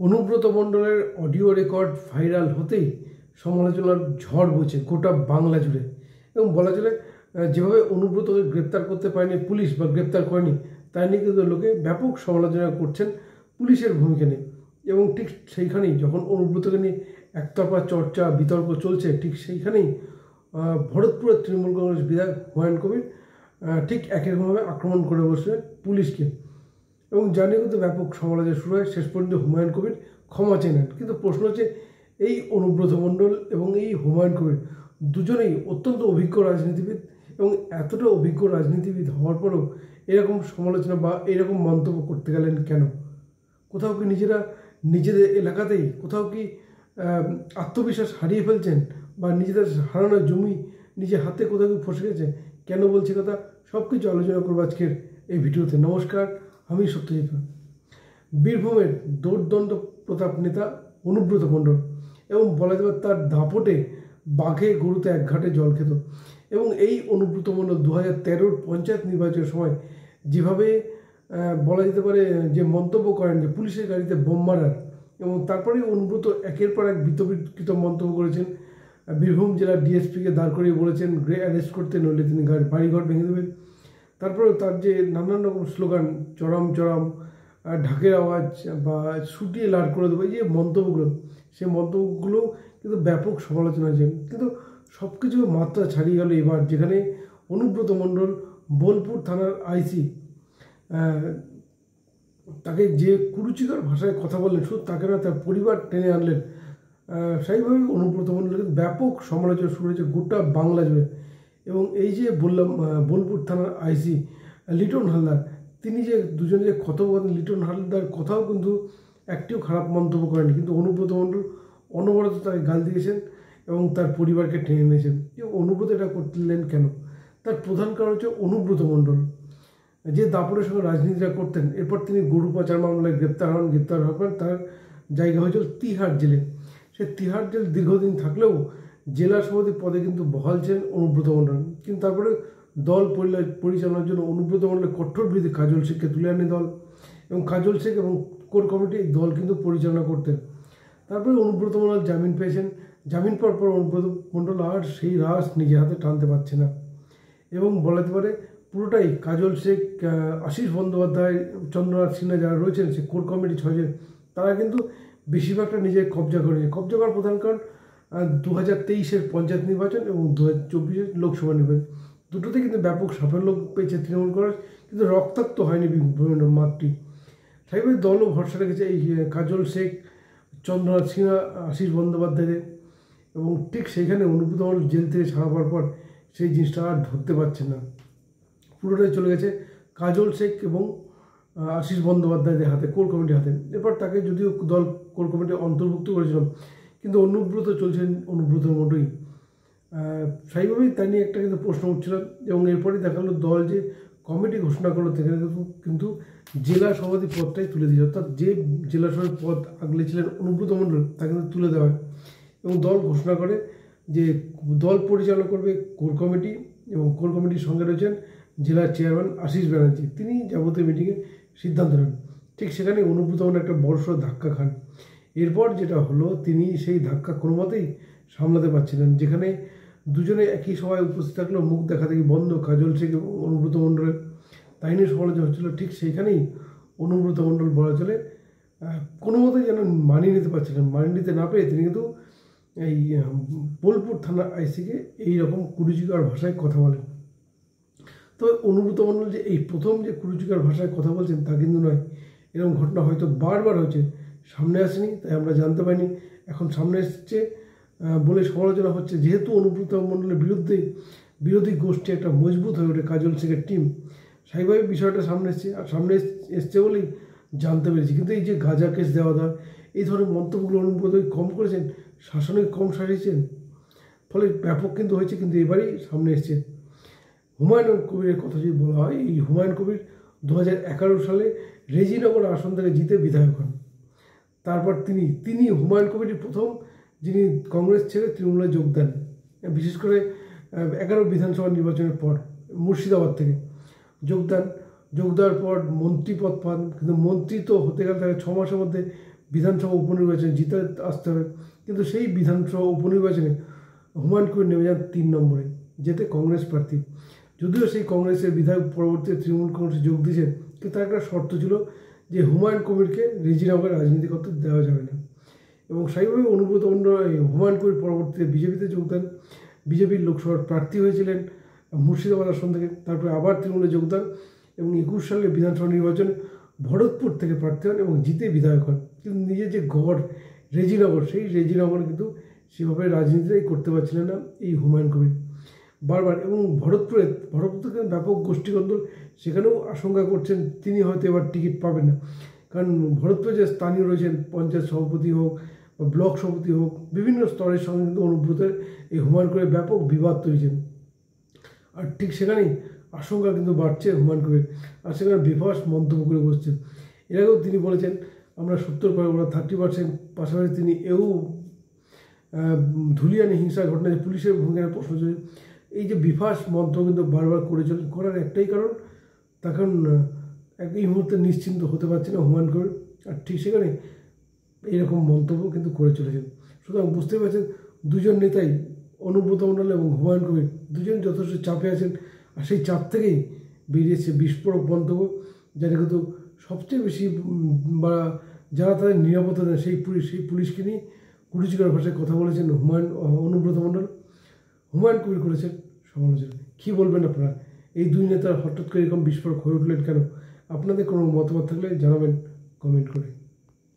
অনুব্রত মণ্ডলের audio record viral হতেই সমালোচনার ঝড় বইছে গোটা বাংলা জুড়ে। এবং বলা চলে যেভাবে অনুব্রতকে গ্রেপ্তার করতে পারেনি পুলিশ বা গ্রেপ্তার করেনি তাই নিয়ে কিন্তু লোকে ব্যাপক সমালোচনা করছেন পুলিশের ভূমিকা নিয়ে। এবং ঠিক সেইখানেই যখন অনুব্রতকে নিয়ে একতরফা চর্চা বিতর্ক চলছে, ঠিক সেইখানেই ভরতপুরের তৃণমূল কংগ্রেস বিধায়ক হুমায়ুন কবির ঠিক একইরকমভাবে আক্রমণ করে বসলেন পুলিশকে। এবং জানিয়ে কিন্তু ব্যাপক সমালোচনা শুরু হয়। শেষ পর্যন্ত হুমায়ুন কবির ক্ষমা চেয়ে। কিন্তু প্রশ্ন হচ্ছে, এই অনুব্রত মণ্ডল এবং এই হুমায়ুন কবির দুজনেই অত্যন্ত অভিজ্ঞ রাজনীতিবিদ, এবং এতটা অভিজ্ঞ রাজনীতিবিদ হওয়ার পরেও এরকম সমালোচনা বা এরকম মন্তব্য করতে গেলেন কেন? কোথাও কি নিজেদের এলাকাতেই কোথাও কি আত্মবিশ্বাস হারিয়ে ফেলছেন, বা নিজেদের হারানো জমি নিজে হাতে কোথাও কি ফসে গেছে? কেন বলছি কথা, সব কিছু আলোচনা করবো আজকের এই ভিডিওতে। নমস্কার, আমি সত্যজিৎ। বীরভূমের দৌর্দণ্ড প্রতাপ নেতা অনুব্রত মণ্ডল, এবং বলা যাবে তার দাপটে বাঘে গরুতে এক ঘাটে জল খেত। এবং এই অনুব্রত মণ্ডল 2013 পঞ্চায়েত নির্বাচনের সময় যেভাবে বলা যেতে পারে যে মন্তব্য করেন যে পুলিশের গাড়িতে বোম মারার, এবং তারপরে অনুব্রত একের পর এক বিতর্কিত মন্তব্য করেছেন। বীরভূম জেলার ডিএসপিকে দাঁড় করিয়ে বলেছেন অ্যারেস্ট করতে, নইলে তিনি বাড়িঘর ভেঙে দেবেন। তারপরেও তার যে নানান রকম স্লোগান, চরম চরম, ঢাকের আওয়াজ বা শুটিয়ে লাড় করে দেবো, এই যে মন্তব্যগুলো, সেই মন্তব্যগুলো কিন্তু ব্যাপক সমালোচনা হয়েছে। কিন্তু সব কিছু মাত্রা ছাড়িয়ে গেল এবার, যেখানে অনুব্রত মণ্ডল বোলপুর থানার আইসি তাকে যে কুরুচিকর ভাষায় কথা বললেন, শুধু তাকে না, তার পরিবার টেনে আনলেন। সেইভাবে অনুব্রত মণ্ডলের ব্যাপক সমালোচনা শুরু হয়েছে গোটা বাংলা জুড়ে। এবং এই যে বললাম, বোলপুর থানার আইসি লিটন হালদার, তিনি যে দুজনে যে কথোপকথন, লিটন হালদার কথাও কিন্তু একটিও খারাপ মন্তব্য করেনি, কিন্তু অনুব্রত মণ্ডল অনবরত তাকে গাল দিয়েছেন এবং তার পরিবারকে টেনে এনেছেন। এবং অনুব্রত এটা করলেন কেন? তার প্রধান কারণ হচ্ছে অনুব্রত মণ্ডল যে দাপটের সঙ্গে রাজনীতিটা করতেন, এরপর তিনি গরু পাচার মামলায় গ্রেপ্তার হওয়ার পর তার জায়গা হয়েছিল তিহার জেলে। সে তিহার জেল দীর্ঘদিন থাকলেও জেলা সভাপতি পদে কিন্তু বহাল ছিলেন অনুব্রত মণ্ডল। কিন্তু তারপরে দল পরিচালনার জন্য অনুব্রত মণ্ডলের কঠোর বিরোধী কাজল শেখকে তুলে আনে দল, এবং কাজল শেখ এবং কোর কমিটি দল কিন্তু পরিচালনা করতেন। তারপরে অনুব্রত মণ্ডল জামিন পেয়েছেন। জামিন পাওয়ার পর অনুব্রত মণ্ডল আর সেই রাশ নিজের হাতে টানতে পারছে না, এবং বলা যেতে পারে পুরোটাই কাজল শেখ, আশিস বন্দ্যোপাধ্যায়, চন্দ্রনাথ সিনহা যারা রয়েছেন, সে কোর কমিটি 6 জন, তারা কিন্তু বেশিরভাগটা নিজে কবজা করেছে। কবজা করার প্রধান কারণ 2023-এর পঞ্চায়েত নির্বাচন এবং 2024-এর লোকসভা নির্বাচন, দুটোতে কিন্তু ব্যাপক সাফল্য পেয়েছে তৃণমূল কংগ্রেস, কিন্তু রক্তাক্ত হয়নি বিভিন্ন মাঠটি। সেইভাবে দলও ভরসা রেখেছে এই কাজল শেখ, চন্দ্রনাথ সিনহা, আশিস বন্দ্যোপাধ্যায়দের। এবং ঠিক সেইখানে অনুব্রত মণ্ডল জেল থেকে ছাড়া পাওয়ার পর সেই জিনিসটা আর ধরতে পারছে না, পুরোটাই চলে গেছে কাজল শেখ এবং আশিস বন্দ্যোপাধ্যায়দের হাতে, কোর কমিটির হাতে। এরপর তাকে যদিও দল কোর কমিটি অন্তর্ভুক্ত করেছিলাম, কিন্তু অনুব্রত চলছেন অনুব্রতর মতোই। সেইভাবেই তাই নিয়ে একটা কিন্তু প্রশ্ন উঠছিল। এবং এরপরেই দেখা গেলো দল যে কমিটি ঘোষণা করলো, সেখানে কিন্তু জেলা সভাপতি পদটাই তুলে দিয়েছে, অর্থাৎ যে জেলা সভাপতি পদ আগলে ছিলেন অনুব্রত মণ্ডল, তাকে কিন্তু তুলে দেওয়া হয়। এবং দল ঘোষণা করে যে দল পরিচালনা করবে কোর কমিটি, এবং কোর কমিটির সঙ্গে রয়েছেন জেলার চেয়ারম্যান আশিস ব্যানার্জি, তিনি যাবতীয় মিটিংয়ে সিদ্ধান্ত নেন। ঠিক সেখানে অনুব্রত মণ্ডল একটা বড়সড় ধাক্কা খান। এরপর যেটা হলো, তিনি সেই ধাক্কা কোনো মতেই সামলাতে পারছিলেন, যেখানে দুজনে একই সভায় উপস্থিত থাকলেও মুখ দেখা দেখি বন্ধ কাজল শেখ এবং অনুব্রত মণ্ডলের, তাই নিয়ে সমালোচনা হচ্ছিল। ঠিক সেইখানেই অনুব্রত মণ্ডল বলা চলে কোনো মতেই যেন মানিয়ে নিতে পারছিলেন। মানিয়ে নিতে না পেরে তিনি কিন্তু এই বোলপুর থানার আইসিকে এইরকম কুরুচিকর ভাষায় কথা বলেন। তবে অনুব্রত মণ্ডল যে এই প্রথম যে কুরুচিকর ভাষায় কথা বলছেন তা কিন্তু নয়। এরকম ঘটনা হয়তো বারবার হয়েছে, সামনে আসেনি তাই আমরা জানতে পারিনি। এখন সামনে এসছে বলে সমালোচনা হচ্ছে। যেহেতু অনুব্রত মণ্ডলের বিরোধী গোষ্ঠী একটা মজবুত হয়ে ওঠে কাজল শেখের টিম, সেইভাবে বিষয়টা সামনে এসছে, আর সামনে এসছে বলেই জানতে পেরেছি। কিন্তু এই যে গাঁজা কেস দেওয়া, এই ধরনের মন্তব্যগুলো অনুব্রত কম করেছেন, শাসনে কম সারিয়েছেন, ফলে ব্যাপক কিন্তু হয়েছে। কিন্তু এবারেই সামনে এসছে। হুমায়ুন কবিরের কথা যদি বলা হয়, এই হুমায়ুন কবির 2011 সালে রেজিনগর আসন থেকে জিতে বিধায়ক হন। তারপর তিনি হুমায়ুন কবির প্রথম যিনি কংগ্রেস ছেড়ে তৃণমূলে যোগ দেন, বিশেষ করে 11 বিধানসভা নির্বাচনের পর মুর্শিদাবাদ থেকে যোগ দেওয়ার পর মন্ত্রী পদ পান। কিন্তু মন্ত্রী তো হতে গেলে তাকে 6 মাসের মধ্যে বিধানসভা উপনির্বাচনে জিতে আসতে হবে, কিন্তু সেই বিধানসভা উপনির্বাচনে হুমায়ুন কবির নেমে যান 3 নম্বরে, যেতে কংগ্রেস প্রার্থী। যদিও সেই কংগ্রেসের বিধায়ক পরবর্তীতে তৃণমূল কংগ্রেসে যোগ দিয়েছেন, কিন্তু তার একটা শর্ত ছিল যে হুমায়ুন কবিরকে রেজিনগরে রাজনীতি করতে দেওয়া যাবে না। এবং সেইভাবে অনুব্রত মণ্ডল হুমায়ুন কবির পরবর্তীতে বিজেপিতে যোগ দেন, বিজেপির লোকসভার প্রার্থী হয়েছিলেন মুর্শিদাবাদ আসন থেকে, তারপরে আবার তৃণমূলে যোগদান এবং 21 সালে বিধানসভা নির্বাচনে ভরতপুর থেকে প্রার্থী হন এবং জিতে বিধায়ক হন। কিন্তু নিজের যে গড় রেজিনগর, সেই রেজিনগর কিন্তু সেভাবে রাজনীতিটাই করতে পারছিলেন না এই হুমায়ুন কবির বারবার। এবং ভরতপুরে ব্যাপক গোষ্ঠীকন্দল, সেখানেও আশঙ্কা করছেন তিনি হয়তো এবার টিকিট পাবেন না, কারণ ভরতপুরে যে স্থানীয় রয়েছেন পঞ্চায়েত সভাপতি হোক বা ব্লক সভাপতি হোক, বিভিন্ন স্তরের সঙ্গে কিন্তু অনুব্রতের এই হুমায়ুন কবির ব্যাপক বিবাদ তৈরিছেন। আর ঠিক সেখানেই আশঙ্কা কিন্তু বাড়ছে হুমায়ুন কবির, আর সেখানে বেফাস মন্তব্য করে বসছেন। এর আগেও তিনি বলেছেন আমরা 70 পাই, ওরা 30%। পাশাপাশি তিনি ধুলিয়ানি হিংসার ঘটনা যে পুলিশের ভূমিকার প্রশ্ন ছিল, এই যে বিফাস মন্তব্য কিন্তু বারবার করার একটাই কারণ, তার কারণ এই মুহূর্তে নিশ্চিন্ত হতে পারছে না হুমায়ুন কবির, আর ঠিক সেখানে এইরকম মন্তব্য কিন্তু করে চলেছেন। সুতরাং বুঝতে পারছেন দুজন নেতাই, অনুব্রত মণ্ডল এবং হুমায়ুন কবির, দুজন যথেষ্ট চাপে আছেন, আর সেই চাপ থেকেই বেরিয়েছে বিস্ফোরক মন্তব্য, যারা কিন্তু সবচেয়ে বেশি বা যারা তাদের নিরাপত্তা দেন সেই পুলিশকে নিয়ে কুরুচিকর ভাষায় কথা বলেছেন অনুব্রত মণ্ডল। হুমায়ুন কবির করেছেন সমালোচনা। কী বলবেন আপনারা? এই দুই নেতার হঠাৎ করে এরকম বিস্ফোরক হয়ে উঠলেন কেন? আপনাদের কোনো মতামত থাকলে জানাবেন কমেন্ট করে।